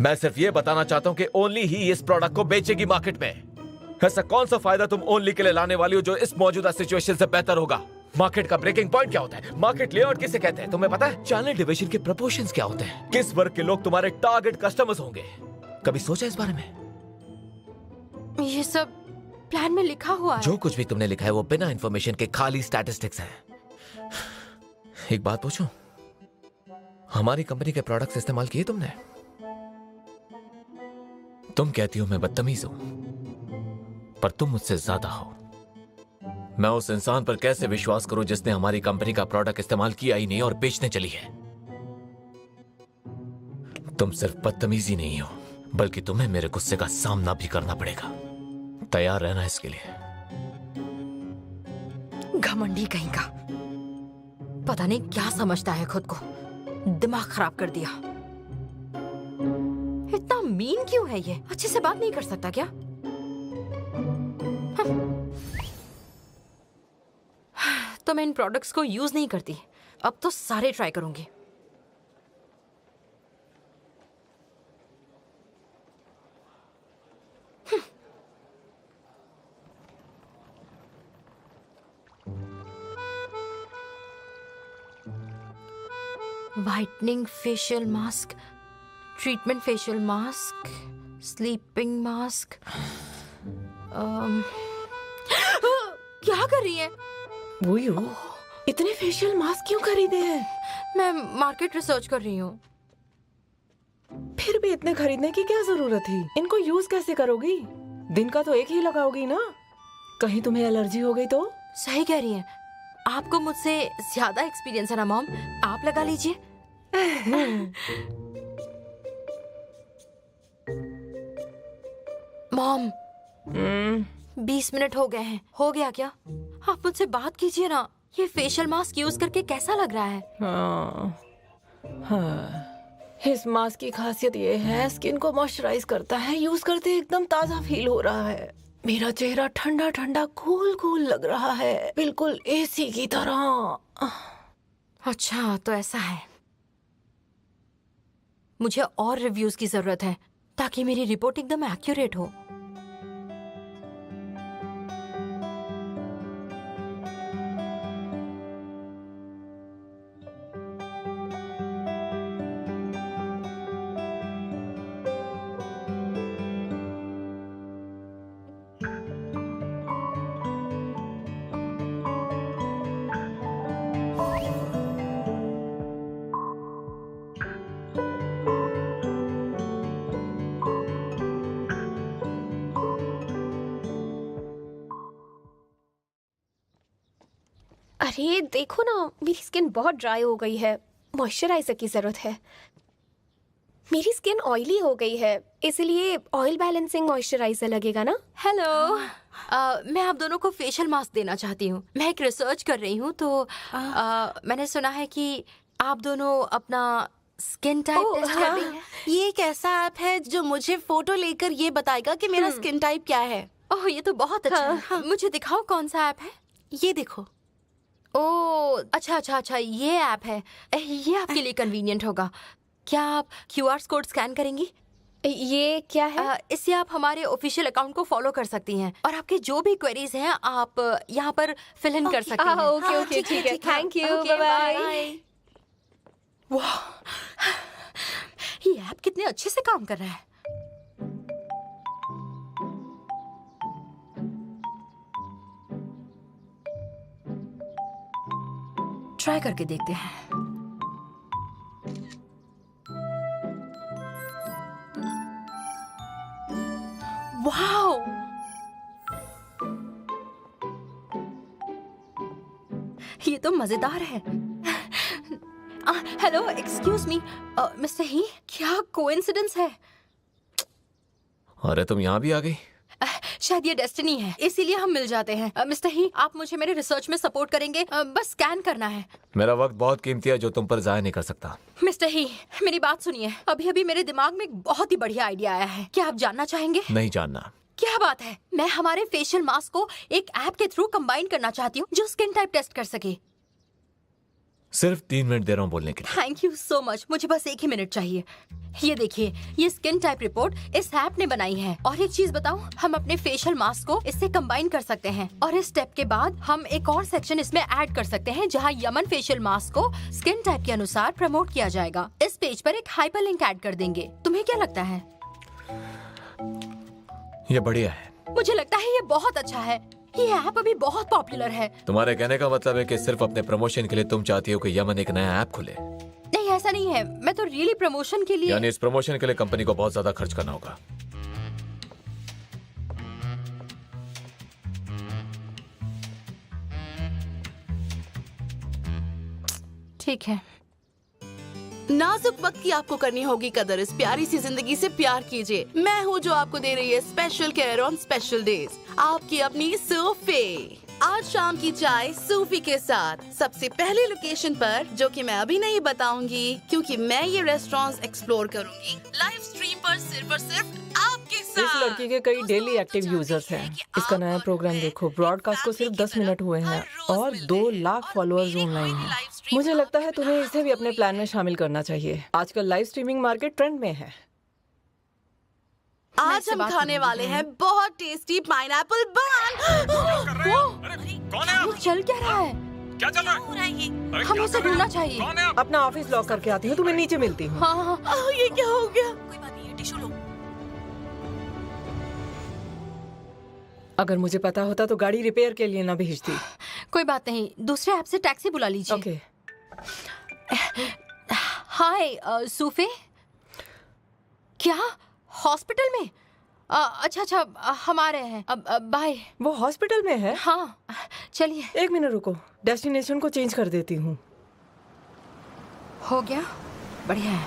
मैं सिर्फ ये बताना चाहता हूँ कि ओनली ही इस प्रोडक्ट को बेचेगी मार्केट में। ऐसा कौन सा फायदा तुम ओनली के लिए लाने वाली हो जो इस मौजूदा सिचुएशन से बेहतर होगा? मार्केट का ब्रेकिंग पॉइंट क्या होता है? मार्केट लेआउट किसे कहते हैं तुम्हें पता है? चैनल डिवीजन के प्रोपोर्शंस क्या होते हैं? किस वर्ग के लोग तुम्हारे टारगेट कस्टमर्स होंगे? कभी सोचा इस बारे में? ये सब प्लान में लिखा हुआ है। जो कुछ भी तुमने लिखा है वो बिना इंफॉर्मेशन के खाली स्टैटिस्टिक्स है। एक बात पूछूं, हमारी कंपनी के प्रोडक्ट्स इस्तेमाल किए तुमने? तुम कहती हो मैं बदतमीज हूं, पर तुम मुझसे ज्यादा हो। मैं उस इंसान पर कैसे विश्वास करूं जिसने हमारी कंपनी का प्रोडक्ट इस्तेमाल किया ही नहीं और बेचने चली है? तुम सिर्फ बदतमीजी नहीं हो, बल्कि तुम्हें मेरे गुस्से का सामना भी करना पड़ेगा। तैयार रहना इसके लिए। घमंडी कहीं का, पता नहीं क्या समझता है खुद को। दिमाग खराब कर दिया। इतना मीन क्यों है ये? अच्छे से बात नहीं कर सकता क्या? तो मैं इन प्रोडक्ट्स को यूज नहीं करती। अब तो सारे ट्राई करूंगी। Whitening facial mask, treatment facial mask, sleeping mask. क्या कर रही है? वो इतने फेशियल मास्क क्यों खरीदे हैं? मैं मार्केट रिसर्च कर रही हूँ। फिर भी इतने खरीदने की क्या जरूरत थी? इनको यूज कैसे करोगी? दिन का तो एक ही लगाओगी ना। कहीं तुम्हें एलर्जी हो गई तो? सही कह रही हैं। आपको मुझसे ज्यादा एक्सपीरियंस है ना मॉम, आप लगा लीजिए। मॉम 20 मिनट हो गए हैं। हो गया क्या? आप मुझसे बात कीजिए ना। ये फेशियल मास्क यूज करके कैसा लग रहा है? हाँ। इस मास्क की खासियत ये है, स्किन को मॉइस्चराइज करता है। यूज करते एकदम ताजा फील हो रहा है। मेरा चेहरा ठंडा ठंडा कूल कूल लग रहा है, बिल्कुल एसी की तरह। अच्छा, तो ऐसा है। मुझे और रिव्यूज की जरूरत है ताकि मेरी रिपोर्ट एकदम एक्यूरेट हो। अरे देखो ना, मेरी स्किन बहुत ड्राई हो गई है। मॉइस्चराइजर की जरूरत है। मेरी स्किन ऑयली हो गई है, इसलिए ऑयल बैलेंसिंग मॉइस्चराइजर लगेगा ना। हेलो, मैं आप दोनों को फेशियल मास्क देना चाहती हूँ। मैं एक रिसर्च कर रही हूँ, तो मैंने सुना है कि आप दोनों अपना स्किन टाइप टेस्ट कर रही हैं। ये एक ऐसा ऐप है जो मुझे फोटो लेकर ये बताएगा कि मेरा स्किन टाइप क्या है। ओह, ये तो बहुत अच्छा है। मुझे दिखाओ कौन सा ऐप है। ये देखो। ओह, अच्छा, ये ऐप है। ये आपके लिए कन्वीनियंट होगा। क्या आप QR कोड स्कैन करेंगी? ये क्या है? इससे आप हमारे ऑफिशियल अकाउंट को फॉलो कर सकती हैं और आपके जो भी क्वेरीज हैं आप यहाँ पर फिल इन कर सकती हैं। ओके, ठीक है। Thank you, bye bye. वाह, ये ऐप कितने अच्छे से काम कर रहा है। ट्राई करके देखते हैं। वाओ, ये तो मजेदार है। हेलो, एक्सक्यूज मी मिस्टर ही, क्या कोइंसिडेंस है? अरे तुम यहाँ भी आ गई। शायद ये डेस्टिनी है, इसीलिए हम मिल जाते हैं। मिस्टर ही, आप मुझे मेरे रिसर्च में सपोर्ट करेंगे? बस स्कैन करना है। मेरा वक्त बहुत कीमती है जो तुम पर जाया नहीं कर सकता। मिस्टर ही, मेरी बात सुनिए। अभी अभी मेरे दिमाग में एक बहुत ही बढ़िया आइडिया आया है। क्या आप जानना चाहेंगे? नहीं जानना। क्या बात है। मैं हमारे फेशियल मास्क को एक ऐप के थ्रू कंबाइन करना चाहती हूँ जो स्किन टाइप टेस्ट कर सके। सिर्फ 3 मिनट दे रहा हूँ बोलने के लिए। थैंक यू सो मच, मुझे बस 1 ही मिनट चाहिए। ये देखिए, ये स्किन टाइप रिपोर्ट इस ऐप ने बनाई है। और एक चीज बताऊं, हम अपने फेशियल मास्क को इससे कंबाइन कर सकते हैं और इस स्टेप के बाद हम एक और सेक्शन इसमें ऐड कर सकते हैं जहां यमन फेशियल मास्क को स्किन टाइप के अनुसार प्रमोट किया जाएगा। इस पेज पर एक हाइपरलिंक ऐड कर देंगे। तुम्हें क्या लगता है? ये बढ़िया है। मुझे लगता है ये बहुत अच्छा है। ये ऐप अभी बहुत पॉपुलर है। तुम्हारे कहने का मतलब है कि सिर्फ अपने प्रमोशन के लिए तुम चाहती हो कि यमन एक नया ऐप खोले? नहीं, ऐसा नहीं है। मैं तो रियली प्रमोशन के लिए। यानी इस प्रमोशन के लिए कंपनी को बहुत ज्यादा खर्च करना होगा। ठीक है। नाजुक वक्त की आपको करनी होगी कदर। इस प्यारी सी जिंदगी से प्यार कीजिए। मैं हूँ जो आपको दे रही है special care on special days, आपकी अपनी सूफी। आज शाम की चाय सूफी के साथ सबसे पहली लोकेशन पर, जो कि मैं अभी नहीं बताऊंगी क्योंकि मैं ये रेस्टोरेंट्स एक्सप्लोर करूंगी लाइव स्ट्रीम पर सिर्फ और सिर्फ आपके साथ। इस लड़की के कई डेली एक्टिव यूजर्स हैं। इसका नया प्रोग्राम देखो। ब्रॉडकास्ट को सिर्फ 10 मिनट हुए हैं और 2 लाख फॉलोअर्स ऑनलाइन हैं। मुझे लगता है तुम्हें इसे भी अपने प्लान में शामिल करना चाहिए। आजकल लाइव स्ट्रीमिंग मार्केट ट्रेंड में है। आज हम खाने वाले हैं बहुत टेस्टी पाइनएप्पल बन। कौन है वो चल क्या रहा है? क्या चल रहा है? हमें उसे ढूंढना चाहिए। अपना ऑफिस लॉक करके आती हूँ, तुम्हें नीचे मिलती हूँ। हाँ हाँ हाँ। ये क्या हो गया? कोई बात नहीं, ये टिश्यू लो। अगर मुझे पता होता तो गाड़ी रिपेयर के लिए ना भेजती। कोई बात नहीं, दूसरे ऐप से टैक्सी बुला लीजिए। ओके। हाय सूफे। क्या हॉस्पिटल में? अच्छा अच्छा, हम आ रहे हैं। अब बाय। वो हॉस्पिटल में है? हाँ चलिए। 1 मिनट रुको, डेस्टिनेशन को चेंज कर देती हूँ। हो गया, बढ़िया है।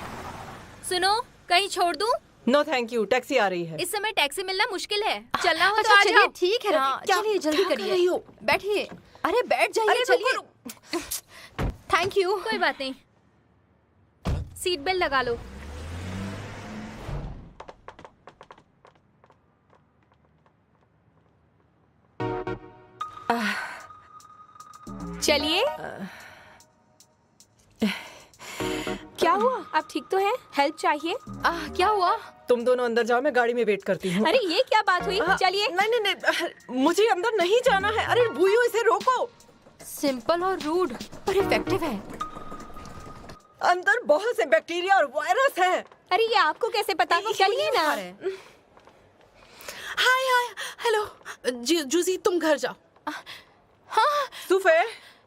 सुनो, कहीं छोड़ दूं? नो थैंक यू, टैक्सी आ रही है। इस समय टैक्सी मिलना मुश्किल है। चलना हो तो अच्छा आ चलिए, जाओ। ठीक है ना। चलिए जल्दी क्या कर रही हो? करिए। बैठिए। अरे बैठ जाइए, चलिए। Thank you. कोई बात नहीं, सीट बेल्ट लगा लो। चलिए। क्या हुआ? आप ठीक तो हैं? हेल्प चाहिए? क्या हुआ? तुम दोनों अंदर जाओ, मैं गाड़ी में वेट करती हूँ। अरे ये क्या बात हुई? चलिए। नहीं नहीं नहीं, मुझे अंदर नहीं जाना है। अरे भूयू, इसे रोको। सिंपल और रूड पर इफेक्टिव है। अंदर बहुत से बैक्टीरिया और वायरस है। अरे ये आपको कैसे पता? चलिए ना। हाय हाय हेलो जूसी, तुम घर जाओ। हाँ, सुफे,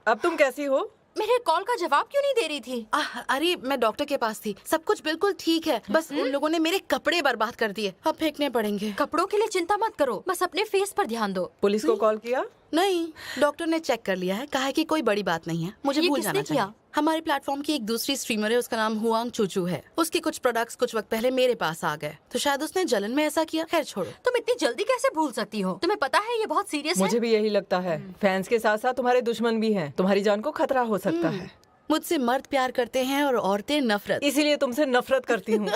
अब तुम कैसी हो? मेरे कॉल का जवाब क्यों नहीं दे रही थी? अरे मैं डॉक्टर के पास थी, सब कुछ बिल्कुल ठीक है। बस उन लोगों ने मेरे कपड़े बर्बाद कर दिए, अब फेंकने पड़ेंगे। कपड़ों के लिए चिंता मत करो, बस अपने फेस पर ध्यान दो। पुलिस को कॉल किया? नहीं, डॉक्टर ने चेक कर लिया है, कहा है कि कोई बड़ी बात नहीं है। मुझे ये भूल किसने जाना किया? चाहिए। हमारे प्लेटफॉर्म की एक दूसरी स्ट्रीमर है, उसका नाम हुआंग चूचू है। उसके कुछ प्रोडक्ट्स कुछ वक्त पहले मेरे पास आ गए, तो शायद उसने जलन में ऐसा किया। खैर छोड़ो। तुम इतनी जल्दी कैसे भूल सकती हो? तुम्हें पता है ये बहुत सीरियस है। मुझे भी यही लगता है। फैंस के साथ साथ तुम्हारे दुश्मन भी हैं। तुम्हारी जान को खतरा हो सकता है। मुझसे मर्द प्यार करते हैं और औरतें नफरत। इसीलिए तुमसे नफरत करती हूँ।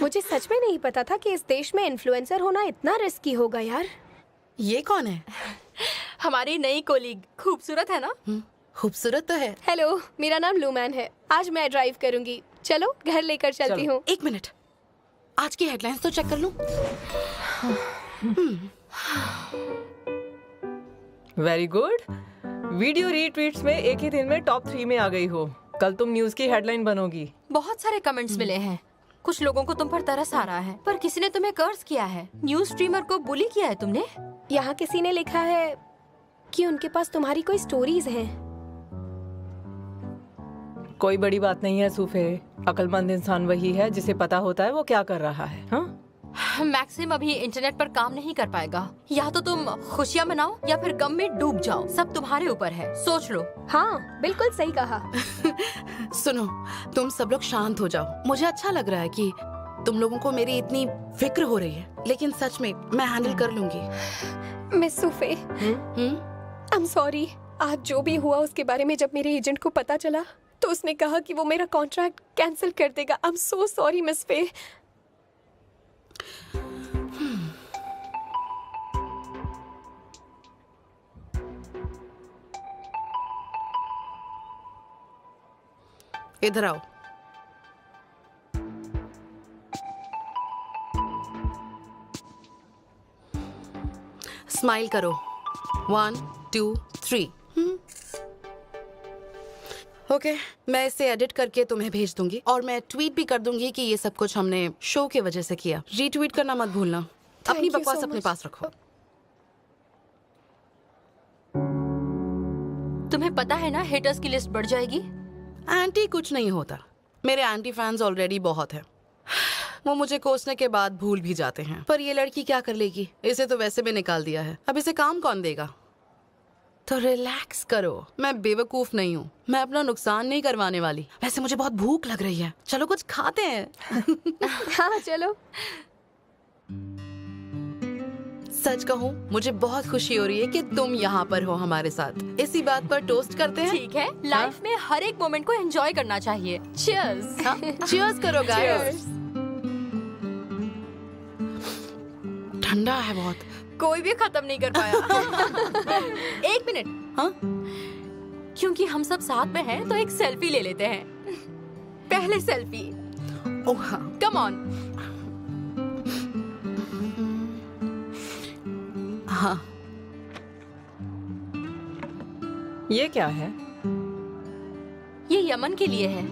मुझे सच में नहीं पता था कि इस देश में इन्फ्लुएंसर होना इतना रिस्की होगा यार। ये कौन है? हमारी नई कोलीग खूबसूरत है ना? खूबसूरत तो है। हेलो, मेरा नाम लूमैन है। आज मैं ड्राइव करूंगी। चलो घर लेकर चलती हूँ। एक मिनट, आज की हेडलाइंस तो चेक कर लूं। Very good. वीडियो रीट्वीट्स में एक ही दिन में टॉप 3 में आ गई हो। कल तुम न्यूज की हेडलाइन बनोगी। बहुत सारे कमेंट्स मिले हैं। कुछ लोगों को तुम पर तरस आ रहा है, पर किसी ने तुम्हें कर्ज किया है। न्यूज स्ट्रीमर को बुली किया है तुमने। यहाँ किसी ने लिखा है कि उनके पास तुम्हारी कोई स्टोरीज हैं। कोई बड़ी बात नहीं है सूफे। अक्लमंद इंसान वही है जिसे पता होता है वो क्या कर रहा है। हाँ, मैक्सिम अभी इंटरनेट पर काम नहीं कर पाएगा। या तो तुम खुशियाँ मनाओ या फिर गम में डूब जाओ। सब तुम्हारे ऊपर है, सोच लो। हाँ बिल्कुल सही कहा। सुनो, तुम सब लोग शांत हो जाओ। मुझे अच्छा लग रहा है कि तुम लोगों को मेरी इतनी फिक्र हो रही है, लेकिन सच में मैं हैंडल कर लूंगी। Miss Sophie, I am sorry. आज जो भी हुआ उसके बारे में जब मेरे एजेंट को पता चला तो उसने कहा कि वो मेरा कॉन्ट्रैक्ट कैंसिल कर देगा। I am so sorry miss फे। इधर आओ। स्माइल करो। 1 2 3। ओके, मैं इसे एडिट करके तुम्हें भेज दूंगी और मैं ट्वीट भी कर दूंगी कि ये सब कुछ हमने शो की वजह से किया। रीट्वीट करना मत भूलना। अपनी you so बकवास अपने much. पास रखो। तुम्हें पता है ना हेटर्स की लिस्ट बढ़ जाएगी। एंटी कुछ नहीं होता। मेरे एंटी फैंस ऑलरेडी बहुत हैं। वो मुझे कोसने के बाद भूल भी जाते हैं। पर ये लड़की क्या कर लेगी? इसे तो वैसे भी निकाल दिया है। अब इसे काम कौन देगा? तो रिलैक्स करो। मैं बेवकूफ नहीं हूँ। मैं अपना नुकसान नहीं करवाने वाली। वैसे मुझे बहुत भूख लग रही है। चलो कुछ खाते हैं। हाँ चलो। सच कहूँ, मुझे बहुत खुशी हो रही है कि तुम यहाँ पर हो हमारे साथ। इसी बात पर टोस्ट करते हैं। ठीक है, लाइफ में हर एक मोमेंट को एंजॉय करना चाहिए। चीयर्स। चीयर्स करो गाइस। ठंडा है बहुत। कोई भी खत्म नहीं कर पाया। एक मिनट। हाँ? क्योंकि हम सब साथ में हैं, तो एक सेल्फी ले लेते हैं। पहले सेल्फी। ओह हाँ। Come on. हाँ। ये क्या है? ये यमन के लिए है।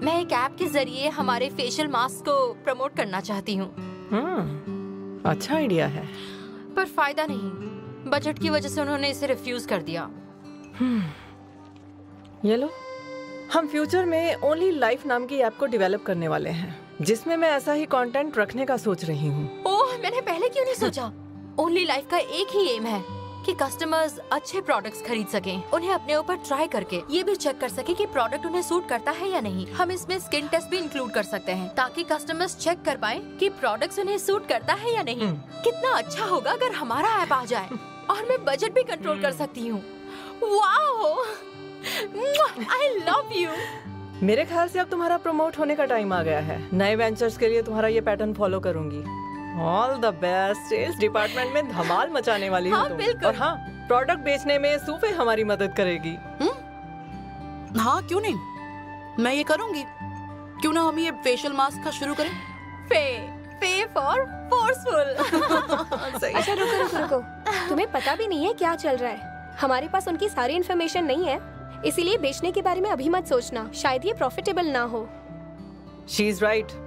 मैं एक ऐप के जरिए हमारे फेशियल मास्क को प्रमोट करना चाहती हूँ। अच्छा आइडिया है। पर फायदा नहीं। बजट की वजह से उन्होंने इसे रिफ्यूज कर दिया। ये लो, हम फ्यूचर में ओनली लाइफ नाम की ऐप को डेवलप करने वाले हैं, जिसमें मैं ऐसा ही कंटेंट रखने का सोच रही हूँ। ओह, मैंने पहले क्यों नहीं सोचा? ओनली लाइफ का एक ही एम है कि कस्टमर्स अच्छे प्रोडक्ट्स खरीद सकें, उन्हें अपने ऊपर ट्राई करके ये भी चेक कर सके कि प्रोडक्ट उन्हें सूट करता है या नहीं। हम इसमें स्किन टेस्ट भी इंक्लूड कर सकते हैं ताकि कस्टमर्स चेक कर पाएं कि प्रोडक्ट्स उन्हें सूट करता है या नहीं। कितना अच्छा होगा अगर हमारा ऐप आ जाए और मैं बजट भी कंट्रोल कर सकती हूँ। Wow, I love you. मेरे ख्याल से अब तुम्हारा प्रमोट होने का टाइम आ गया है। नए वेंचर्स के लिए तुम्हारा ये पैटर्न फॉलो करूंगी। All the best. Sales department में धमाल मचाने वाली हो हाँ, तुम। बिल्कुल। और हाँ, प्रोडक्ट बेचने में सूफे हमारी मदद करेगी। हाँ, क्यों नहीं, मैं ये करूंगी। क्यों ना हम ये फेशियल मास्क का शुरू करें? पे फॉर फोर्सफुल। अच्छा रुको। तुम्हें पता भी नहीं है क्या चल रहा है। हमारे पास उनकी सारी इन्फॉर्मेशन नहीं है, इसीलिए बेचने के बारे में अभी मत सोचना। शायद ये प्रॉफिटेबल ना हो। She is right.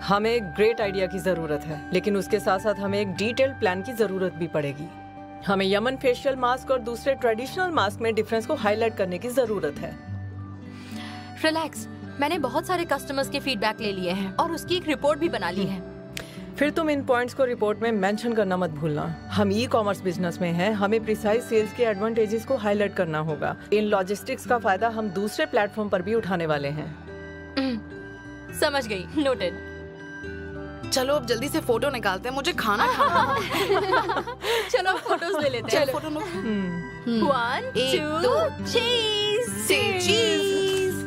हमें एक ग्रेट आइडिया की जरूरत है, लेकिन उसके साथ साथ हमें एक डिटेल्ड प्लान की जरूरत भी पड़ेगी। हमें यमन फेशियल मास्क और दूसरे ट्रेडिशनल मास्क में डिफरेंस को हाईलाइट करने की जरूरत है। रिलैक्स, मैंने बहुत सारे कस्टमर्स के फीडबैक ले लिए हैं और उसकी एक रिपोर्ट भी बना ली है। फिर तुम इन पॉइंट्स को रिपोर्ट में मेंशन करना मत भूलना। हम ई कॉमर्स बिजनेस में हैं, हमें प्रिसाइज सेल्स के एडवांटेजेस को हाईलाइट करना होगा। इन लॉजिस्टिक्स का फायदा हम दूसरे प्लेटफॉर्म पर भी उठाने वाले हैं। समझ गई, नोटेड। चलो अब जल्दी से फोटो निकालते हैं, मुझे खाना खाना है। चलो फोटोज ले लेते हैं। फोटो लो। 1 एक, 2 दो। चीज। Say cheese।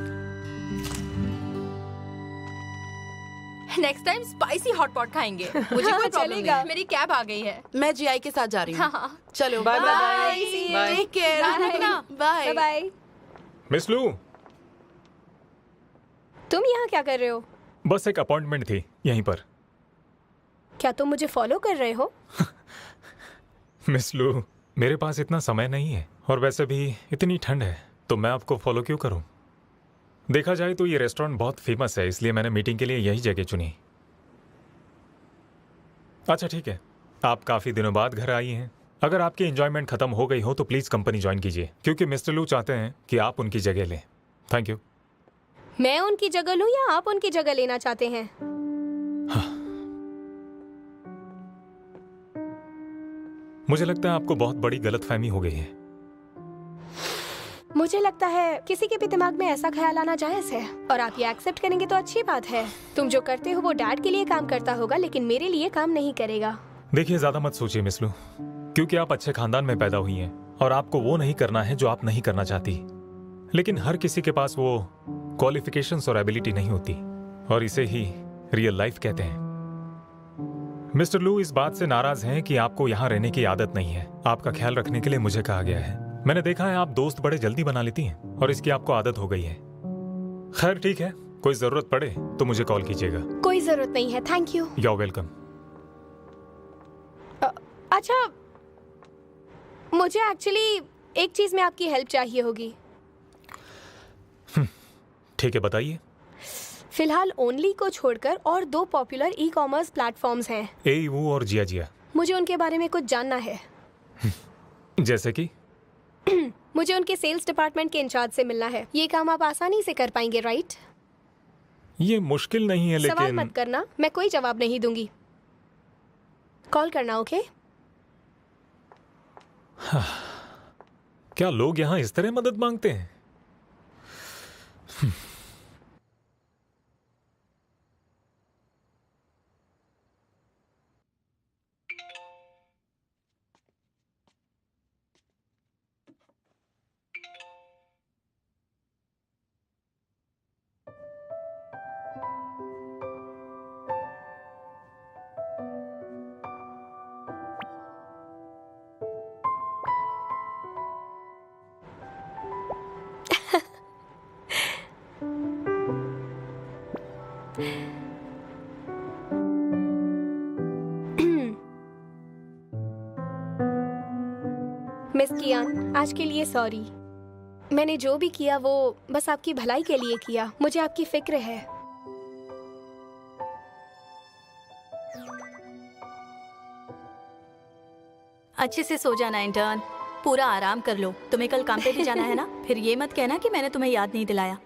Next time spicy hot pot खाएंगे। मुझे कोई प्रॉब्लम चलेगा। नहीं। मेरी कैब आ गई है। मैं जीआई के साथ जा रही हूँ। हाँ। चलो bye bye. Take care. Bye bye. Miss Lu, तुम यहाँ क्या कर रहे हो? बस एक अपॉइंटमेंट थी यहीं पर। क्या तुम मुझे फॉलो कर रहे हो? मिस लू, मेरे पास इतना समय नहीं है और वैसे भी इतनी ठंड है, तो मैं आपको फॉलो क्यों करूं? देखा जाए तो ये रेस्टोरेंट बहुत फेमस है, इसलिए मैंने मीटिंग के लिए यही जगह चुनी। अच्छा ठीक है, आप काफ़ी दिनों बाद घर आई हैं। अगर आपकी एंजॉयमेंट खत्म हो गई हो तो प्लीज़ कंपनी ज्वाइन कीजिए, क्योंकि मिस्टर लू चाहते हैं कि आप उनकी जगह लें। Thank you. मैं उनकी जगह लूं या आप उनकी जगह लेना चाहते हैं? मुझे लगता है आपको बहुत बड़ी गलतफहमी हो गई है। मुझे लगता है किसी के भी दिमाग में ऐसा ख्याल आना जायज है, और आप ये एक्सेप्ट करेंगे तो अच्छी बात है। तुम जो करते हो वो डैड के लिए काम करता होगा, लेकिन मेरे लिए काम नहीं करेगा। देखिए, ज्यादा मत सोचिए मिस लू, क्योंकि आप अच्छे खानदान में पैदा हुई हैं और आपको वो नहीं करना है जो आप नहीं करना चाहती। लेकिन हर किसी के पास वो क्वालिफिकेशंस और एबिलिटी नहीं होती, और इसे ही रियल लाइफ कहते हैं। मिस्टर लू इस बात से नाराज हैं कि आपको यहाँ रहने की आदत नहीं है। आपका ख्याल रखने के लिए मुझे कहा गया है। मैंने देखा है आप दोस्त बड़े जल्दी बना लेती हैं और इसकी आपको आदत हो गई है। खैर ठीक है, कोई जरूरत पड़े तो मुझे कॉल कीजिएगा। कोई जरूरत नहीं है, thank you. You are welcome. अच्छा, मुझे एक्चुअली एक चीज में आपकी हेल्प चाहिए होगी। ठीक है, बताइए। फिलहाल ओनली को छोड़कर और 2 पॉपुलर ई कॉमर्स प्लेटफॉर्म्स हैं। एईवू और जिया जिया। मुझे उनके बारे में कुछ जानना है। जैसे कि? मुझे उनके सेल्स डिपार्टमेंट के इंचार्ज से मिलना है। ये काम आप आसानी से कर पाएंगे, राइट? ये मुश्किल नहीं है, सवाल लेकिन मत करना, मैं कोई जवाब नहीं दूंगी। कॉल करना, ओके? क्या लोग यहाँ इस तरह मदद मांगते हैं? मिस कियान, आज के लिए सॉरी। मैंने जो भी किया वो बस आपकी भलाई के लिए किया। मुझे आपकी फिक्र है। अच्छे से सो जाना इंटर्न, पूरा आराम कर लो। तुम्हें कल काम पे भी जाना है ना? फिर ये मत कहना कि मैंने तुम्हें याद नहीं दिलाया।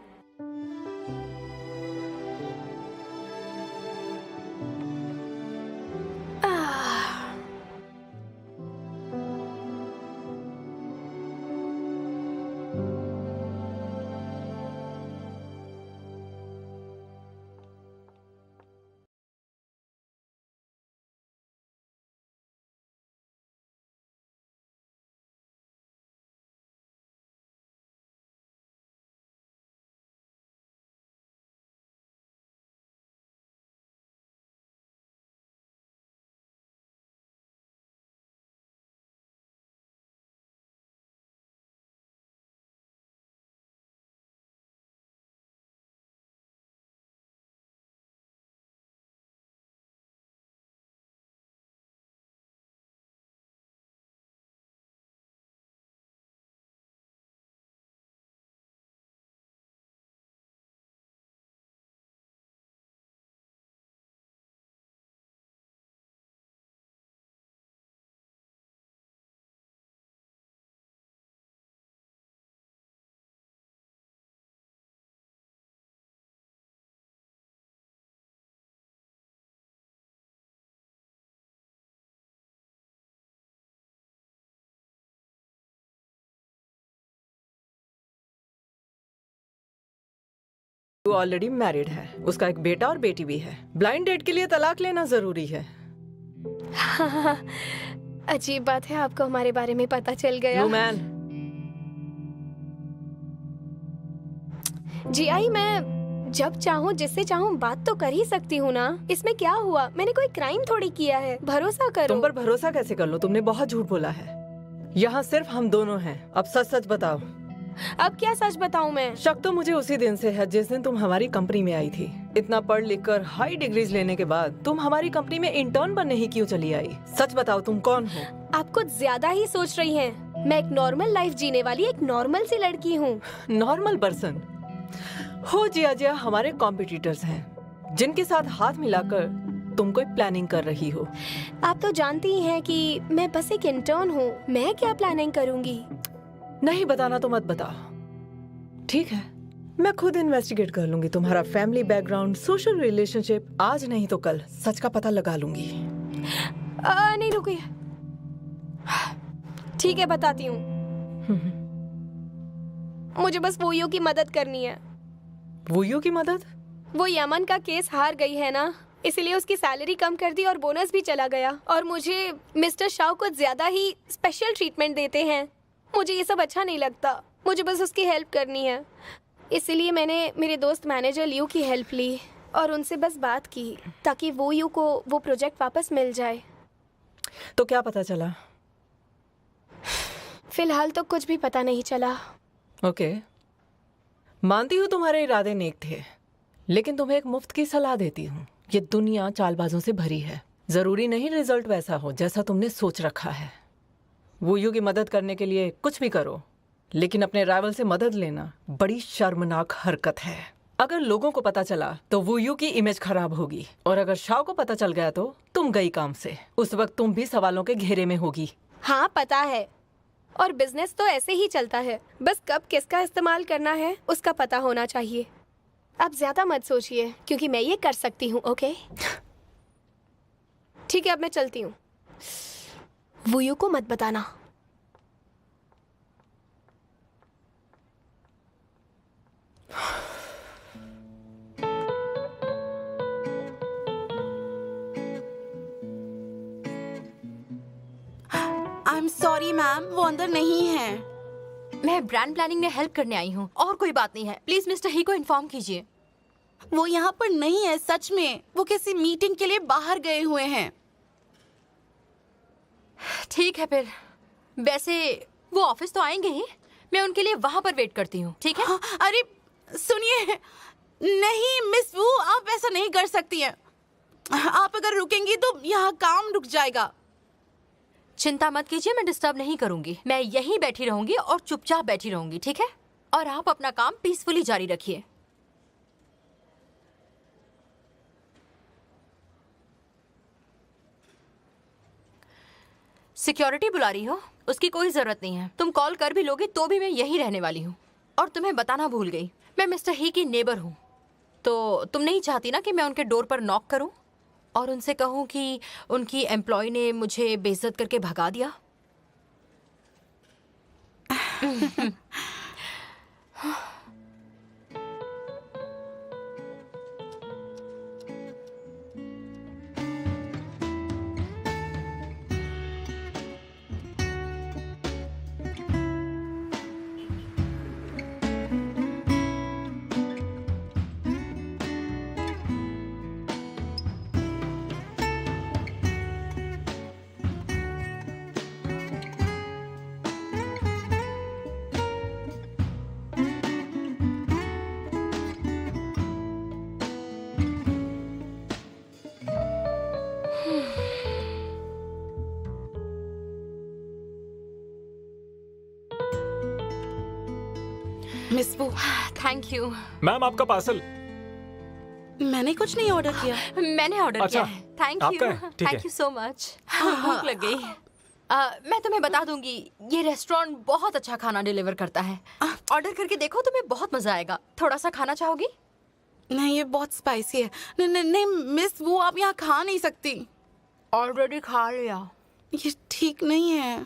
वो ऑलरेडी मैरिड है, उसका एक बेटा और बेटी भी है। ब्लाइंड डेट के लिए तलाक लेना जरूरी है। अजीब बात है, आपको हमारे बारे में पता चल गया। मैन, जी आई, मैं जब चाहूँ जिससे चाहूँ बात तो कर ही सकती हूँ ना। इसमें क्या हुआ? मैंने कोई क्राइम थोड़ी किया है। भरोसा करो। तुम पर भरोसा कैसे कर लो? तुमने बहुत झूठ बोला है। यहाँ सिर्फ हम दोनों हैं। अब सच सच बताओ। अब क्या सच बताऊं मैं? शक तो मुझे उसी दिन से है जिस दिन तुम हमारी कंपनी में आई थी। इतना पढ़ लिख कर हाई डिग्रीज लेने के बाद तुम हमारी कंपनी में इंटर्न बनने ही क्यों चली आई? सच बताओ, तुम कौन हो? आप कुछ ज्यादा ही सोच रही हैं। मैं एक नॉर्मल लाइफ जीने वाली एक नॉर्मल सी लड़की हूँ। नॉर्मल पर्सन हो जिया जिया हमारे कॉम्पिटिटर्स हैं जिनके साथ हाथ मिलाकर तुम कोई प्लानिंग कर रही हो। आप तो जानती ही हैं कि मैं बस एक इंटर्न हूँ। मैं क्या प्लानिंग करूँगी? नहीं बताना तो मत बताओ, ठीक है? मैं खुद इन्वेस्टिगेट कर लूंगी तुम्हारा फैमिली बैकग्राउंड, सोशल रिलेशनशिप। आज नहीं तो कल सच का पता लगा लूंगी। नहीं रुकिए, ठीक है बताती हूँ। मुझे बस वोयो की मदद करनी है। वोयो की मदद? वो यमन का केस हार गई है ना, इसलिए उसकी सैलरी कम कर दी और बोनस भी चला गया। और मुझे मिस्टर शाह कुछ ज्यादा ही स्पेशल ट्रीटमेंट देते हैं। मुझे ये सब अच्छा नहीं लगता। मुझे बस उसकी हेल्प करनी है। इसलिए मैंने मेरे दोस्त मैनेजर लियू की हेल्प ली और उनसे बस बात की ताकि वो यू को वो प्रोजेक्ट वापस मिल जाए। तो क्या पता चला? फिलहाल तो कुछ भी पता नहीं चला। ओके, मानती हूँ तुम्हारे इरादे नेक थे, लेकिन तुम्हें एक मुफ्त की सलाह देती हूँ। ये दुनिया चालबाजों से भरी है। जरूरी नहीं रिजल्ट वैसा हो जैसा तुमने सोच रखा है। वूयू की मदद करने के लिए कुछ भी करो, लेकिन अपने राइवल से मदद लेना बड़ी शर्मनाक हरकत है। अगर लोगों को पता चला तो वूयू की इमेज खराब होगी, और अगर शाओ को पता चल गया तो तुम गई काम से। उस वक्त तुम भी सवालों के घेरे में होगी। हाँ पता है, और बिजनेस तो ऐसे ही चलता है, बस कब किसका इस्तेमाल करना है उसका पता होना चाहिए। आप ज्यादा मत सोचिए, क्योंकि मैं ये कर सकती हूँ। ओके ठीक है, अब मैं चलती हूँ। वूयू को मत बताना। आई एम सॉरी मैम, वो अंदर नहीं है। मैं ब्रांड प्लानिंग में हेल्प करने आई हूँ, और कोई बात नहीं है। प्लीज मिस्टर ही को इन्फॉर्म कीजिए। वो यहाँ पर नहीं है, सच में। वो किसी मीटिंग के लिए बाहर गए हुए हैं। ठीक है फिर, वैसे वो ऑफिस तो आएंगे ही, मैं उनके लिए वहां पर वेट करती हूँ। ठीक है? हाँ, अरे सुनिए, नहीं मिस वू, आप ऐसा नहीं कर सकती हैं। आप अगर रुकेंगी तो यहाँ काम रुक जाएगा। चिंता मत कीजिए, मैं डिस्टर्ब नहीं करूंगी। मैं यहीं बैठी रहूंगी और चुपचाप बैठी रहूंगी। ठीक है? और आप अपना काम पीसफुली जारी रखिए। सिक्योरिटी बुला रही हो? उसकी कोई जरूरत नहीं है। तुम कॉल कर भी लोगे तो भी मैं यहीं रहने वाली हूँ। और तुम्हें बताना भूल गई, मैं मिस्टर ही की नेबर हूँ। तो तुम नहीं चाहती ना कि मैं उनके डोर पर नॉक करूँ और उनसे कहूँ कि उनकी एम्प्लॉय ने मुझे बेइज्जत करके भगा दिया? Miss Wu, thank you. Ma'am आपका पार्सल। मैंने कुछ नहीं ऑर्डर किया। मैंने ऑर्डर अच्छा, किया है। थैंक आपका यू, है? ठीक थैंक है। You so much. भूख लग गई। मैं तुम्हें बता दूंगी, ये रेस्टोरेंट बहुत अच्छा खाना डिलीवर करता है। ऑर्डर करके देखो, तुम्हें बहुत मजा आएगा। थोड़ा सा खाना चाहोगी? नहीं, ये बहुत स्पाइसी है। नहीं मिस वू, आप यहाँ खा नहीं सकती। ऑलरेडी खा लिया। ये ठीक नहीं है।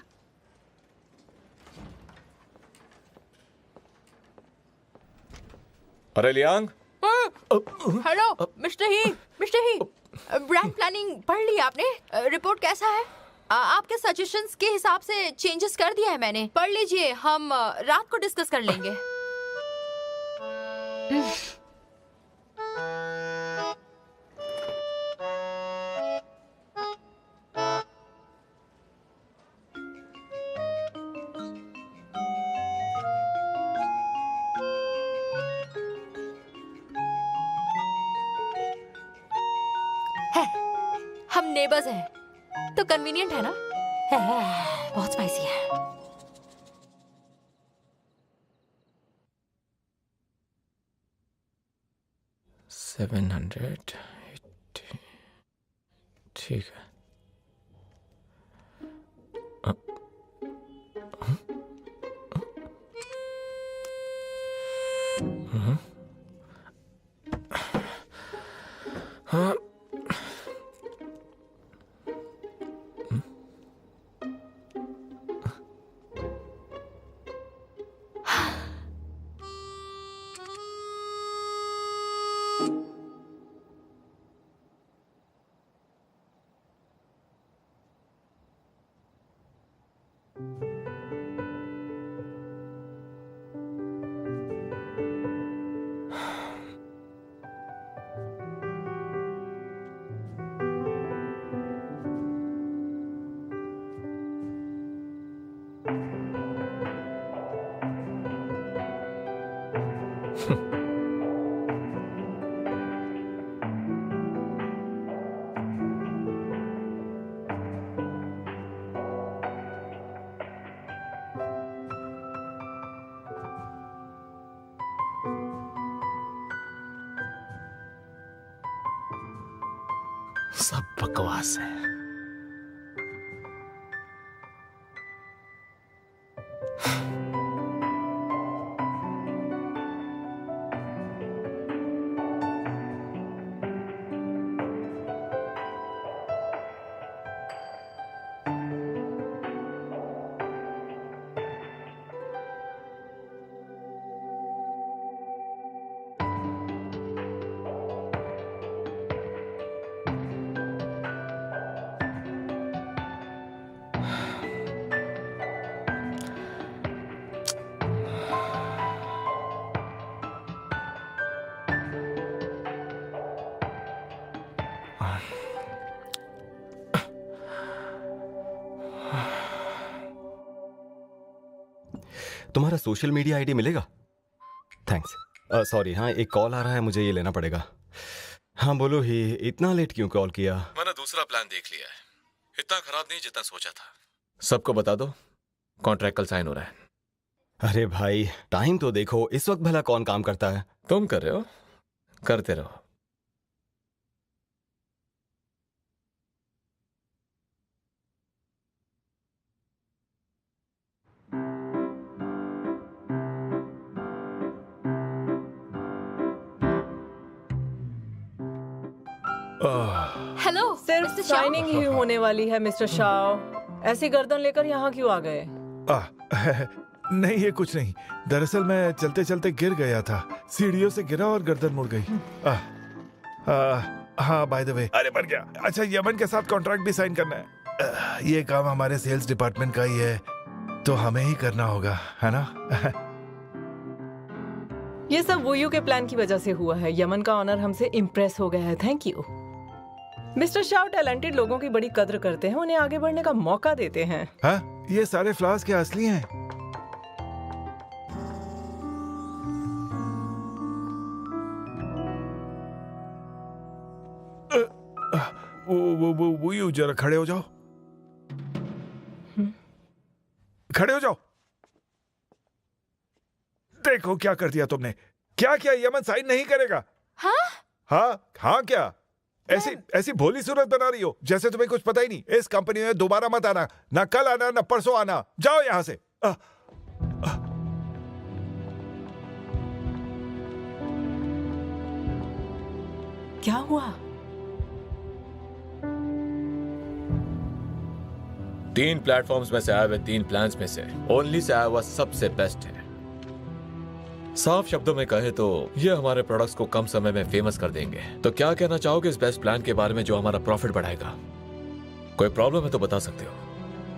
अरे लियांग, हेलो मिस्टर ही, मिस्टर ही, ब्रांड प्लानिंग पढ़ ली आपने? रिपोर्ट कैसा है? आपके सजेशंस के हिसाब से चेंजेस कर दिया है मैंने। पढ़ लीजिए, हम रात को डिस्कस कर लेंगे। हम नेबर्स हैं तो कन्वीनियंट है ना? बहुत स्पाइसी है। $780। ठीक है। हाँ। सब बकवास है। तुम्हारा सोशल मीडिया आईडी मिलेगा? थैंक्स। सॉरी, हाँ एक कॉल आ रहा है, मुझे ये लेना पड़ेगा। हाँ बोलो ही, इतना लेट क्यों कॉल किया? मैंने दूसरा प्लान देख लिया है, इतना खराब नहीं जितना सोचा था। सबको बता दो कॉन्ट्रैक्ट कल साइन हो रहा है। अरे भाई टाइम तो देखो, इस वक्त भला कौन काम करता है? तुम कर रहे हो, करते रहो। हेलो सिर्फ मिस्टर शाह। साइनिंग ही होने वाली है मिस्टर शाह। ऐसी गर्दन लेकर यहाँ क्यों आ गए? नहीं ये कुछ नहीं, दरअसल मैं चलते चलते गिर गया था, सीढ़ियों से गिरा और गर्दन मुड़ गई। हाँ बाय द वे, अरे मर गया। अच्छा, यमन के साथ कॉन्ट्रैक्ट भी साइन करना है। ये काम हमारे सेल्स डिपार्टमेंट का ही है, तो हमें ही करना होगा, है ना? ये सब वोयू के प्लान की वजह से हुआ है। यमन का ऑनर हमसे इम्प्रेस हो गया है। Thank you. Mister Shah talented लोगों की बड़ी कद्र करते हैं, उन्हें आगे बढ़ने का मौका देते हैं। हाँ, ये सारे फ्लावर्स क्या असली हैं? वो यू जरा खड़े हो जाओ, खड़े हो जाओ। देखो क्या कर दिया तुमने। क्या क्या यमन साइन नहीं करेगा? हाँ हाँ क्या ऐसी भोली सूरत बना रही हो जैसे तुम्हें कुछ पता ही नहीं। इस कंपनी में दोबारा मत आना, ना कल आना ना परसों आना, जाओ यहां से। क्या हुआ? 3 प्लेटफॉर्म्स में से आए हुए 3 प्लान्स में से ओनली से आया हुआ सबसे बेस्ट है। साफ शब्दों में कहे तो ये हमारे प्रोडक्ट्स को कम समय में फेमस कर देंगे। तो क्या कहना चाहोगे इस बेस्ट प्लान के बारे में जो हमारा प्रॉफिट बढ़ाएगा? कोई प्रॉब्लम है तो बता सकते हो।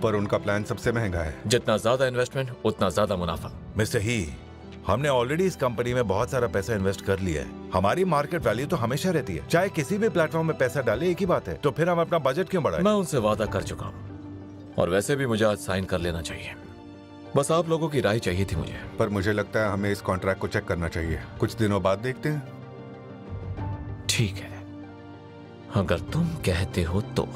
पर उनका प्लान सबसे महंगा है। जितना ज्यादा इन्वेस्टमेंट उतना ज्यादा मुनाफा। मिस्टर ही, हमने ऑलरेडी इस कंपनी में बहुत सारा पैसा इन्वेस्ट कर लिया है। हमारी मार्केट वैल्यू तो हमेशा रहती है, चाहे किसी भी प्लेटफॉर्म में पैसा डाले एक ही बात है। तो फिर हम अपना बजट क्यों बढ़ाएं? मैं उनसे वादा कर चुका हूँ और वैसे भी मुझे आज साइन कर लेना चाहिए। बस आप लोगों की राय चाहिए थी मुझे। पर मुझे लगता है हमें इस कॉन्ट्रैक्ट को चेक करना चाहिए, कुछ दिनों बाद देखते हैं। ठीक है, अगर तुम कहते हो तो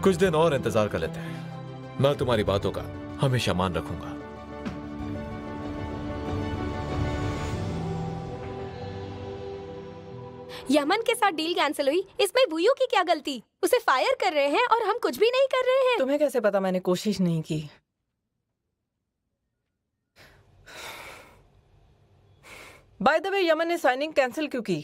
कुछ दिन और इंतजार कर लेते हैं। मैं तुम्हारी बातों का हमेशा मान रखूंगा। यमन के साथ डील कैंसिल हुई, इसमें वुयू की क्या गलती? उसे फायर कर रहे हैं और हम कुछ भी नहीं कर रहे हैं। तुम्हें कैसे पता मैंने कोशिश नहीं की? बाय द वे, यमन ने साइनिंग कैंसिल क्यों की?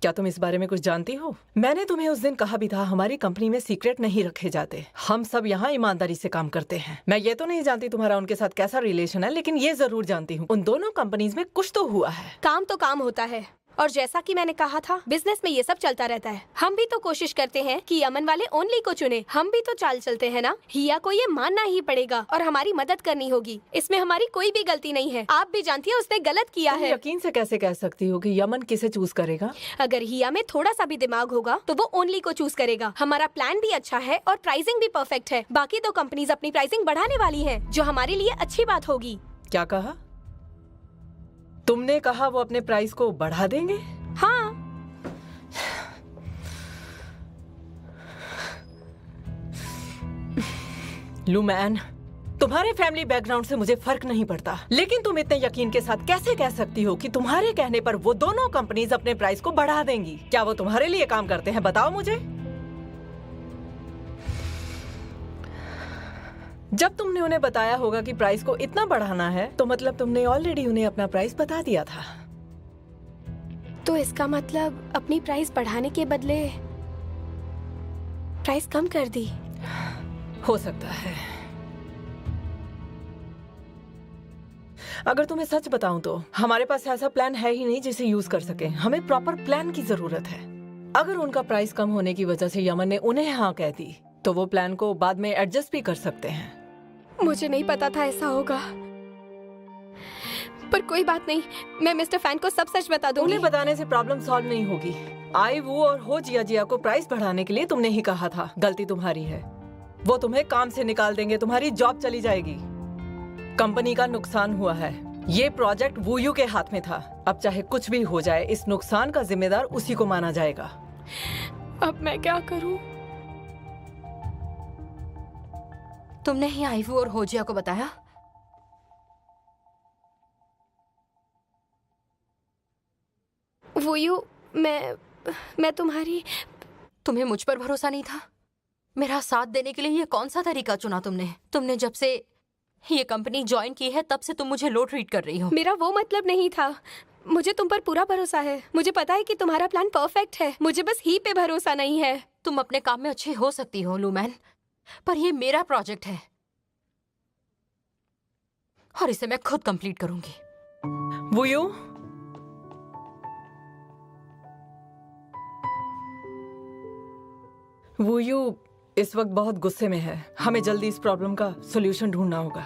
क्या तुम इस बारे में कुछ जानती हो? मैंने तुम्हें उस दिन कहा भी था हमारी कंपनी में सीक्रेट नहीं रखे जाते। हम सब यहाँ ईमानदारी से काम करते हैं। मैं ये तो नहीं जानती तुम्हारा उनके साथ कैसा रिलेशन है, लेकिन ये जरूर जानती हूँ उन दोनों कंपनीज में कुछ तो हुआ है। काम तो काम होता है, और जैसा कि मैंने कहा था बिजनेस में ये सब चलता रहता है। हम भी तो कोशिश करते हैं कि यमन वाले ओनली को चुने। हम भी तो चाल चलते हैं ना। हिया को ये मानना ही पड़ेगा और हमारी मदद करनी होगी। इसमें हमारी कोई भी गलती नहीं है। आप भी जानती है उसने गलत किया है। यकीन से कैसे कह सकती हो कि यमन किसे चूज करेगा? अगर हिया में थोड़ा सा भी दिमाग होगा तो वो ओनली को चूज करेगा। हमारा प्लान भी अच्छा है और प्राइसिंग भी परफेक्ट है। बाकी 2 कंपनीज अपनी प्राइसिंग बढ़ाने वाली है, जो हमारे लिए अच्छी बात होगी। क्या कहा तुमने कहा वो अपने प्राइस को बढ़ा देंगे? हाँ। लूमैन, तुम्हारे फैमिली बैकग्राउंड से मुझे फर्क नहीं पड़ता, लेकिन तुम इतने यकीन के साथ कैसे कह सकती हो कि तुम्हारे कहने पर वो दोनों कंपनीज अपने प्राइस को बढ़ा देंगी? क्या वो तुम्हारे लिए काम करते हैं? बताओ मुझे। जब तुमने उन्हें बताया होगा कि प्राइस को इतना बढ़ाना है, तो मतलब तुमने ऑलरेडी उन्हें अपना प्राइस बता दिया था। तो इसका मतलब अपनी प्राइस बढ़ाने के बदले प्राइस कम कर दी? हो सकता है। अगर तुम्हें सच बताऊं तो हमारे पास ऐसा प्लान है ही नहीं जिसे यूज कर सके। हमें प्रॉपर प्लान की जरूरत है। अगर उनका प्राइस कम होने की वजह से यमन ने उन्हें हाँ कह दी, तो वो प्लान को बाद में एडजस्ट भी कर सकते हैं। मुझे नहीं पता था ऐसा होगा, पर कोई बात नहीं, मैं मिस्टर फैन को सब सच बता दूंगी। उन्हें बताने से प्रॉब्लम सॉल्व नहीं होगी। आई वो और हो जिया को प्राइस बढ़ाने के लिए तुमने ही कहा था। गलती तुम्हारी है। वो तुम्हें काम से निकाल देंगे, तुम्हारी जॉब चली जाएगी। कंपनी का नुकसान हुआ है। ये प्रोजेक्ट वूयू के हाथ में था। अब चाहे कुछ भी हो जाए, इस नुकसान का जिम्मेदार उसी को माना जाएगा। अब मैं क्या करूं? तुमने ही आईवू और होजिया को बताया? वूयू, मैं तुम्हें मुझ पर भरोसा नहीं था? मेरा साथ देने के लिए ये कौन सा तरीका चुना तुमने? तुमने जब से ये कंपनी ज्वाइन की है, तब से तुम मुझे लो ट्रीट कर रही हो। मेरा वो मतलब नहीं था। मुझे तुम पर पूरा भरोसा है। मुझे पता है कि तुम्हारा प्लान परफेक्ट है। मुझे बस ही पे भरोसा नहीं है। तुम अपने काम में अच्छे हो सकती हो लूमैन, पर ये मेरा प्रोजेक्ट है और इसे मैं खुद कंप्लीट करूंगी। वूयू, वूयू इस वक्त बहुत गुस्से में है। हमें जल्दी इस प्रॉब्लम का सॉल्यूशन ढूंढना होगा।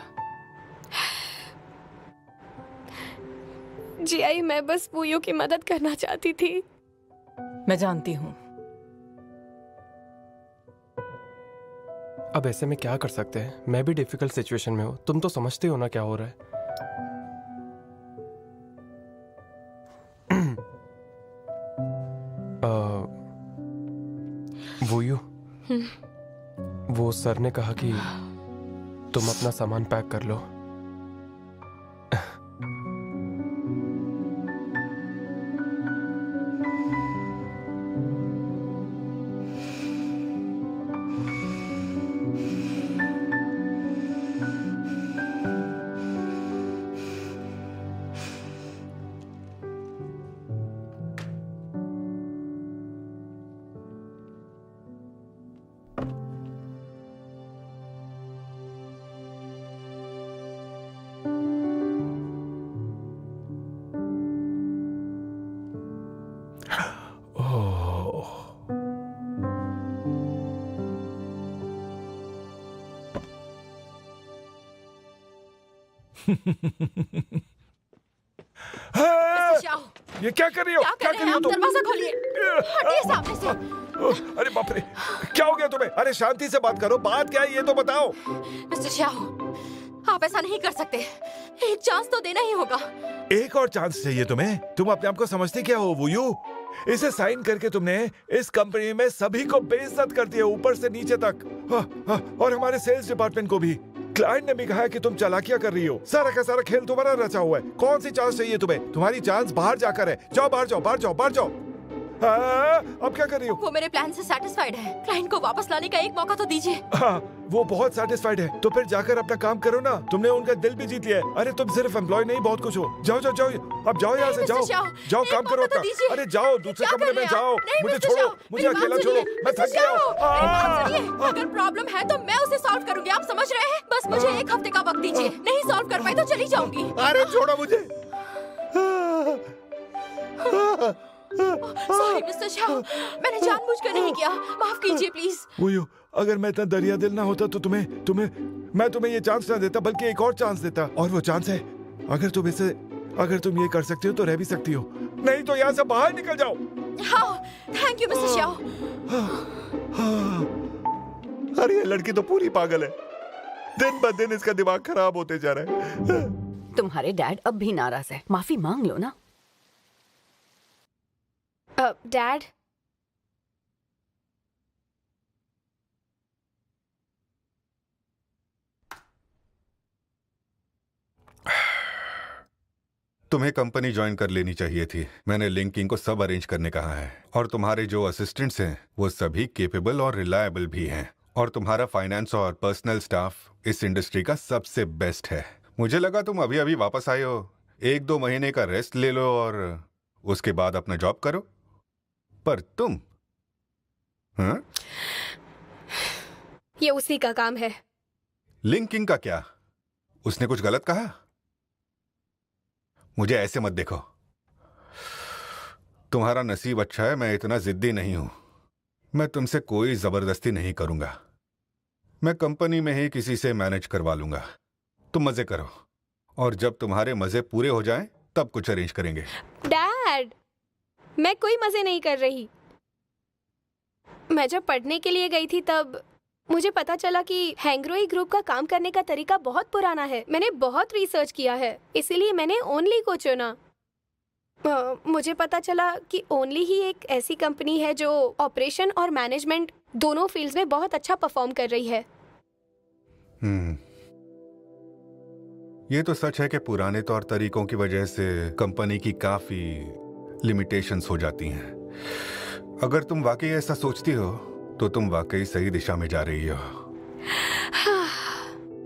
जी आई, मैं बस वूयू की मदद करना चाहती थी। मैं जानती हूँ। अब ऐसे में क्या कर सकते हैं? मैं भी डिफिकल्ट सिचुएशन में हूँ। तुम तो समझते हो ना क्या हो रहा है। वूयू, वो सर ने कहा कि तुम अपना सामान पैक कर लो। ये क्या कर रही हो? क्या कर रही हो? दरवाजा खोलिए। हटिए सामने से। अरे बाप रे, क्या हो गया तुम्हें? अरे शांति से बात करो। बात क्या है ये तो बताओ। मिस्टर शाओ, आप ऐसा नहीं कर सकते। एक चांस तो देना ही होगा। एक और चांस चाहिए तुम्हें? तुम अपने आप को समझती क्या हो वूयू? इसे साइन करके तुमने इस कंपनी में सभी को बेइज्जत कर दिया, ऊपर से नीचे तक। और हमारे सेल्स डिपार्टमेंट को भी। क्लाइंट ने भी कहा कि तुम चालाकियां कर रही हो। सारा का सारा खेल तुम्हारा रचा हुआ है। कौन सी चांस चाहिए तुम्हें? तुम्हारी चांस बाहर जाकर है। जाओ बाहर जाओ, बाहर जाओ, बाहर जाओ। अब क्या कर रही हो? वो मेरे प्लान से सैटिस्फाइड है। क्लाइंट को वापस लाने का एक मौका तो दीजिए। हाँ, वो बहुत सैटिस्फाइड है। तो फिर जाकर अपना काम करो ना। तुमने उनका दिल भी जीत लिया है। अरे तुम सिर्फ एम्प्लॉय नहीं, बहुत कुछ हो। जाओ जाओ जाओ, अब जाओ यहाँ से। जाओ जाओ, काम करो अपना। अरे जाओ दूसरे कमरे में जाओ। मुझे छोड़ो, मुझे अकेला छोड़ो, मैं थक गया हूँ। अगर प्रॉब्लम है तो मैं उसे सॉल्व करूंगी, आप समझ रहे हैं? बस मुझे एक हफ्ते का वक्त दीजिए। नहीं सॉल्व कर पाई तो चली जाऊंगी। अरे छोड़ो मुझे। सॉरी मिस्टर शाओ, मैंने जानबूझकर नहीं किया। माफ कीजिए प्लीज। वूयू, अगर मैं इतना दरिया दिल ना होता तो मैं तुम्हें ये चांस ना देता, बल्कि एक और चांस देता। और वो चांस है, अगर तुम ये कर सकती हो तो रह भी सकती हो, नहीं तो यहाँ से बाहर निकल जाओ। हाँ, थैंक यू मिस्टर शाओ। अरे ये लड़की तो पूरी पागल है। दिन ब दिन इसका दिमाग खराब होते जा रहा है। तुम्हारे डैड अब भी नाराज है, माफी मांग लो ना। डैड, तुम्हें कंपनी ज्वाइन कर लेनी चाहिए थी। मैंने लिंकिंग को सब अरेंज करने कहा है, और तुम्हारे जो असिस्टेंट्स हैं वो सभी केपेबल और रिलायबल भी हैं, और तुम्हारा फाइनेंस और पर्सनल स्टाफ इस इंडस्ट्री का सबसे बेस्ट है। मुझे लगा तुम अभी अभी वापस आए हो, 1-2 महीने का रेस्ट ले लो और उसके बाद अपना जॉब करो, पर तुम हाँ? ये उसी का काम है। लिंकिंग का क्या? उसने कुछ गलत कहा? मुझे ऐसे मत देखो। तुम्हारा नसीब अच्छा है, मैं इतना जिद्दी नहीं हूं। मैं तुमसे कोई जबरदस्ती नहीं करूंगा। मैं कंपनी में ही किसी से मैनेज करवा लूंगा। तुम मजे करो, और जब तुम्हारे मजे पूरे हो जाएं, तब कुछ अरेंज करेंगे। डैड, मैं कोई मजे नहीं कर रही। मैं जब पढ़ने के लिए गई थी तब मुझे पता चला कि हैंग्रोई ग्रुप का काम करने का तरीका बहुत पुराना है। मैंने बहुत रिसर्च किया है, इसीलिए मैंने ओनली को चुना। मुझे पता चला कि ओनली ही एक ऐसी कंपनी है जो ऑपरेशन और मैनेजमेंट दोनों फील्ड्स में बहुत अच्छा परफॉर्म कर रही है। ये तो सच है कि पुराने तौर तरीकों की वजह से कंपनी की काफी लिमिटेशंस हो जाती हैं। अगर तुम वाकई ऐसा सोचती हो तो तुम वाकई सही दिशा में जा रही हो।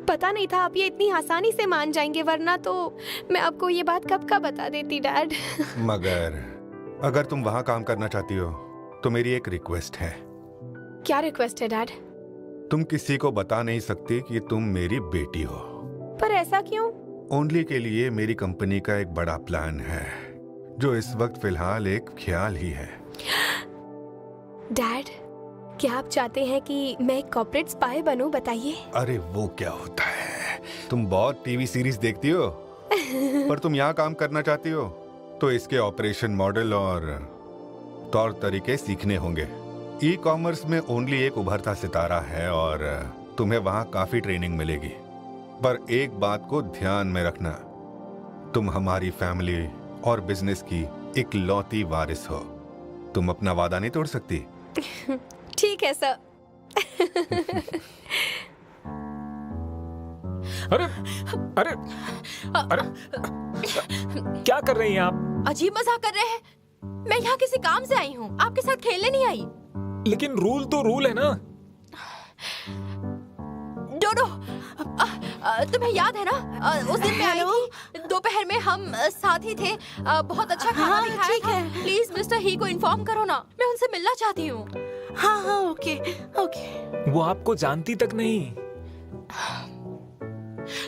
पता नहीं था आप ये इतनी आसानी से मान जाएंगे, वरना तो मैं आपको ये बात कब का बता देती डैड। मगर अगर तुम वहां काम करना चाहती हो तो मेरी एक रिक्वेस्ट है। क्या रिक्वेस्ट है डैड? तुम किसी को बता नहीं सकती कि तुम मेरी बेटी हो। पर ऐसा क्यों? ओनली के लिए मेरी कंपनी का एक बड़ा प्लान है, जो इस वक्त फिलहाल एक ख्याल ही है। डैड, क्या आप चाहते हैं कि मैं एक कॉर्पोरेट स्पाई बनूं? बताइए। अरे वो क्या होता है, तुम बहुत टीवी सीरीज देखती हो, पर तुम यहाँ काम करना चाहती हो तो इसके ऑपरेशन मॉडल और तौर तरीके सीखने होंगे। ई कॉमर्स में ओनली एक उभरता सितारा है और तुम्हें वहाँ काफी ट्रेनिंग मिलेगी। पर एक बात को ध्यान में रखना, तुम हमारी फैमिली और बिजनेस की इकलौती वारिस हो। तुम अपना वादा नहीं तोड़ सकती। ठीक है सर। अरे अरे अरे क्या कर रही हैं आप? अजीब मजाक कर रहे हैं। मैं यहाँ किसी काम से आई हूँ, आपके साथ खेलने नहीं आई। लेकिन रूल तो रूल है ना। डोडो, तुम्हें याद है ना उस दिन मैं आई थी, दोपहर में हम साथ ही थे, बहुत अच्छा खाना भी खाया था। प्लीज मिस्टर ही को इन्फॉर्म करो ना, मैं उनसे मिलना चाहती हूँ। हाँ हाँ ओके ओके। वो आपको जानती तक नहीं।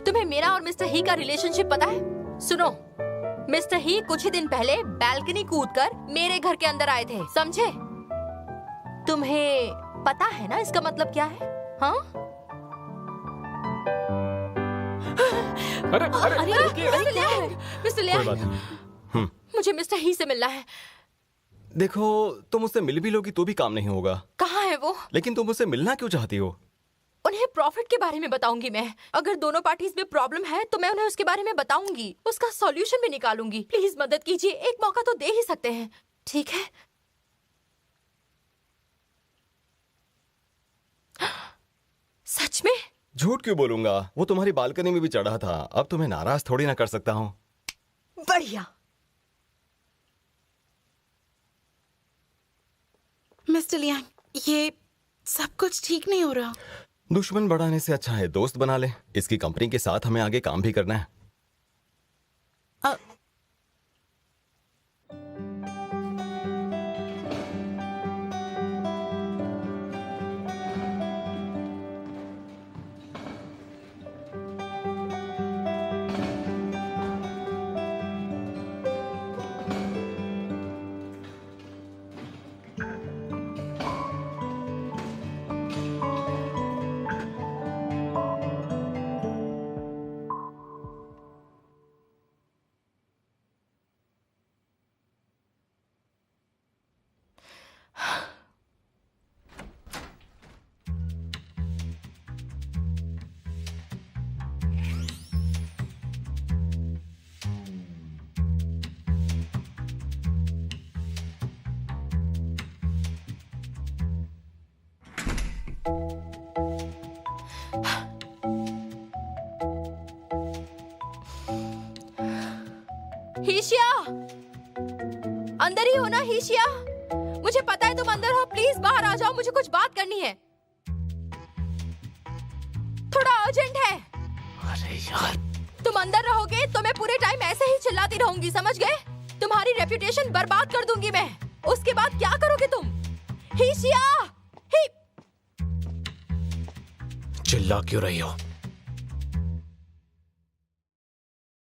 तुम्हें मेरा और मिस्टर ही का रिलेशनशिप पता है? सुनो, मिस्टर ही कुछ ही दिन पहले बैल्कनी कूदकर मेरे घर के अंदर आए थे, समझे? तुम्हें पता है ना इसका मतलब क्या है? हाँ? अरे अरे मिस्टर लियांग, मुझे मिस्टर ही से मिलना है। देखो, तुम उससे मिल भी लोगी तो भी काम नहीं होगा। कहाँ है वो? लेकिन तुम उससे मिलना क्यों चाहती हो? उन्हें प्रॉफिट के बारे में बताऊंगी मैं। अगर दोनों पार्टीज में प्रॉब्लम है तो मैं उन्हें उसके बारे में बताऊंगी, उसका सॉल्यूशन भी निकालूंगी। प्लीज मदद कीजिए, एक मौका तो दे ही सकते हैं, ठीक है? सच में? झूठ क्यों बोलूंगा? वो तुम्हारी बालकनी में भी चढ़ा था। अब तुम्हें नाराज थोड़ी ना कर सकता हूँ। बढ़िया। मिस्टर लियांग, ये सब कुछ ठीक नहीं हो रहा। दुश्मन बढ़ाने से अच्छा है दोस्त बना ले। इसकी कंपनी के साथ हमें आगे काम भी करना है। हीशिया, अंदर ही हो ना हीशिया? मुझे पता है तुम अंदर हो, प्लीज बाहर आ जाओ, मुझे कुछ बात करनी है, थोड़ा अर्जेंट है। अरे यार, तुम अंदर रहोगे तो मैं पूरे टाइम ऐसे ही चिल्लाती रहूंगी, समझ गए? तुम्हारी रेपुटेशन बर्बाद कर दूंगी मैं। उसके बाद क्या करोगे तुम? हीशिया, चिल्ला क्यों रही हो?